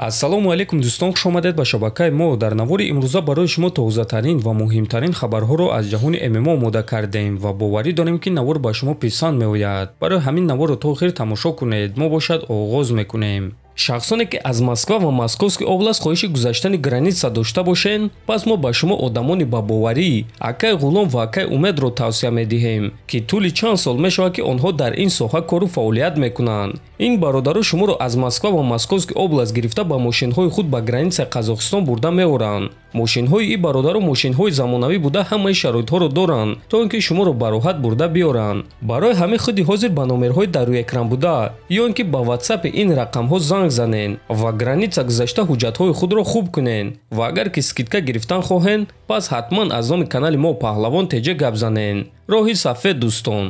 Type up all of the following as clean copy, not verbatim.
ассалому алейкум дӯстон, хуш омадед ба шабакаи мо. дар навори имрӯза барои шумо тозатарин ва муҳимтарин хабарҳоро аз ҷаҳони ММО омода кардем ва боварӣ дорем ки навор ба шумо писанд меояд. барои ҳамин наворро то охир тамошо кунед. мо бошад оғоз мекунем. шахсоне ки аз Москва ва Московский област хоҳиши гузаштани граница дошта бошед, пас мо ба шумо одамони бабоварӣ, акай ғулом ва акай умедро тавсия медиҳем ки тӯли чанд сол мешавад ки онҳо дар ин соҳа кору фаъолият мекунанд. ин бародаро шуморо аз Москва ва Московский област гирифта ба мошинҳои худ ба границаи Қазоқистон бурда меоранд. мошинҳои ин бародаро мошинҳои замонавӣ буда ҳамаи шароитҳоро доранд, то ин ки шуморо ба роҳат бурда биёранд. барои ҳамин худи ҳозир ба номерҳои дар рӯи экран буда ё ин ки ба ватсапи ин рақамҳо занг занен ва граница гузашта ҳуҷҷатҳои худро хуб кунен ва агар ки скидка гирифтан хоҳед, пас ҳатман аз номи канали мо паҳлавон теҷа гап занен. роҳи сафед дӯстон.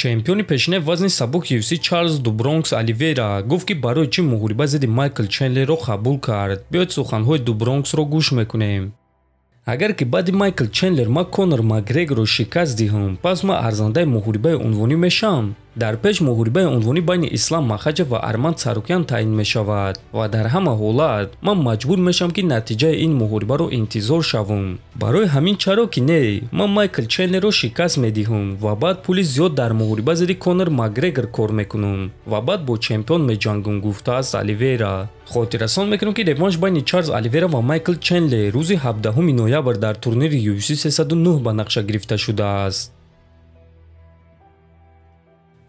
чемпиони пешинаи вазни сабук UFC Чарлз ду Бронкс Оливейра гуфт ки барои чӣ мухориба зидди Майкл Чендлерро қабул кард. биёед суханҳои ду Бронксро гӯш мекунем. агар ки баъди Майкл Чендлер ма Конор Макгрегорро шикаст диҳам, пас ма арзандаи мухорибаи унвонӣ мешавам. дар пеш мухорибаи унвонӣ байни Ислам Махаҷев ва Арманд Сарукян таъин мешавад ва дар ҳама ҳолат ман маҷбур мешавам ки натиҷаи ин мухорибаро интизор шавам. барои ҳамин чаро ки не, ман Майкл Чендлерро шикаст медиҳам ва баъд пули зиёд дар мухориба зидди Конор Макгрегор кор мекунам ва баъд бо чемпион меҷангам, гуфтааст Оливейра. хотиррасон мекунам ки реванш байни Чарлз Оливейра ва Майкл Чендлер рӯзи 17 ноябр дар турнири UFC 309 ба нақша гирифта шудааст.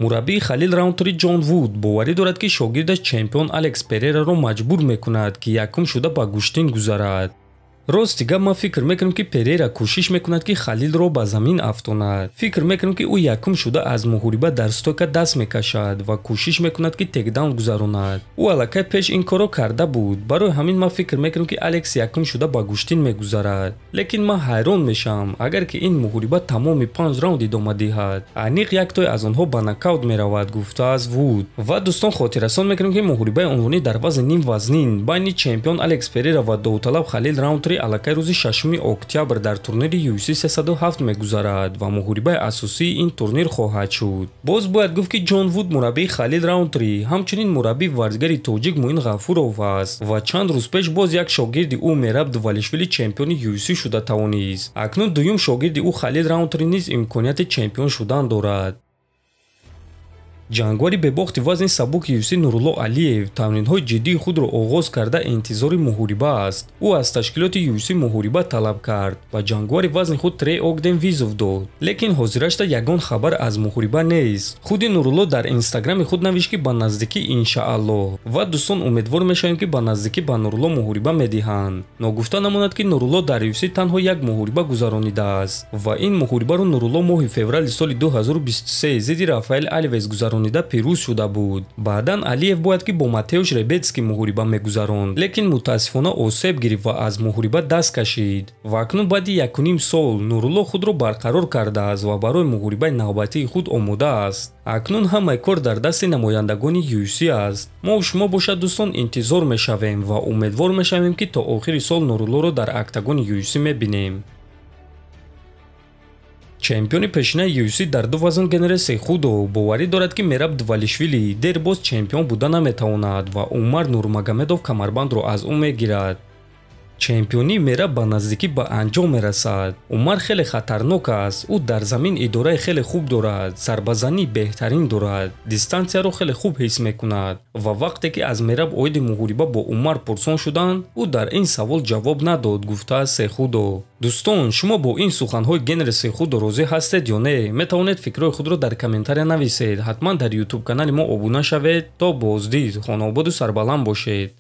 мураббии халил раунтри Ҷон Вуд боварӣ дорад ки шогирдаш чемпион Алекс Перераро маҷбур мекунад ки якум шуда ба гӯштин гузарад. рости гап ман фикр мекунам ки Перера кӯшиш мекунад ки халилро ба замин афтонад. фикр мекунам ки ӯ якум шуда аз мухориба дар стойка даст мекашад ва кӯшиш мекунад ки текдаун гузаронад. ӯ аллакай пеш ин корро карда буд. барои ҳамин ман фикр мекунам ки Алекс якум шуда ба гӯштин мегузарад. лекин ман ҳайрон мешавам агар ки ин мухориба тамоми 5 раунд идома диҳад. аниқ яктой аз онҳо ба нокаут меравад, гуфтааст Вуд. ва дӯстон, хотиррасон мекунам ки мухорибаи унвонӣ дар вазни ним вазнин байни чемпион Алекс Перера ва довталаб халил раунтри аллакай рӯзи 6 октябр дар турнири UFC 307 мегузарад ва мухорибаи асосии ин турнир хоҳад шуд. боз бояд гуфт ки Ҷон Вуд мураббии халил раунтри ҳамчунин мураббии варзигари тоҷик Муин Ғафуров аст ва чанд рӯз пеш боз як шогирди ӯ Мераб Дувалишвили чемпиони UFC шуда тавонист. акнун дуюм шогирди ӯ халил раунтри низ имконияти чемпион шудан дорад. ҷангвари бебохти вазни сабук UFC Нурулло Алиев тамринҳои ҷиддии худро оғоз карда интизори мухориба аст. ӯ аз ташкилоти UFC мухориба талаб кард ба ҷангвари вазни худ Трей Огден визов дод. лекин ҳозирашта ягон хабар аз мухориба нест. худи Нурулло дар инстаграми худ навишт ки ба наздикӣ иншааллоҳ ва дӯстон, умедвор мешавем ки ба наздикӣ ба Нурулло мухориба медиҳанд. ногуфта намонад ки Нурулло дар UFC танҳо як мухориба гузаронидааст ва ин мухорибаро Нурулло моҳи феврали соли 2023 зидди Рафаэл Алвес гузаронида пирӯз шуда буд. баъдан Алиев бояд ки бо Матеуш Ребецкий мухориба мегузаронд, лекин мутаассифона осеб гирифт ва аз мухориба даст кашид. ва акнун баъди 1.5 сол Нурулло худро барқарор кардааст ва барои мухорибаи навбатии худ омодааст. акнун ҳамаи кор дар дасти намояндагони UFC аст. мо шумо бошад дӯстон, интизор мешавем ва умедвор мешавем ки то охири сол Нуруллоро дар октагони UFC мебинем. чемпиони пешинаи UFC дар ду вазн генераси худо боварӣ дорад ки Мераб Дувалишвили дер боз чемпион буда наметавонад ва Умар Нурмагомедов камарбандро аз ӯ мегирад. чемпиони Мераб ба наздикӣ ба анҷом мерасад. Умар хеле хатарнок аст. ӯ дар замин идораи хеле хуб дорад, зарбазании беҳтарин дорад, дистансияро хеле хуб ҳис мекунад ва вақте ки аз Мераб оиди мухориба бо Умар пурсон шуданд, ӯ дар ин савол ҷавоб надод, гуфтааст Сехудо. дӯстон, шумо бо ин суханҳои Генри Сехудо розӣ ҳастед ё не? метавонед фикрҳои худро дар комментария нависед. ҳатман дар YouTube канали мо обуна шавед. то боздид. хонободу сарбаланд бошед.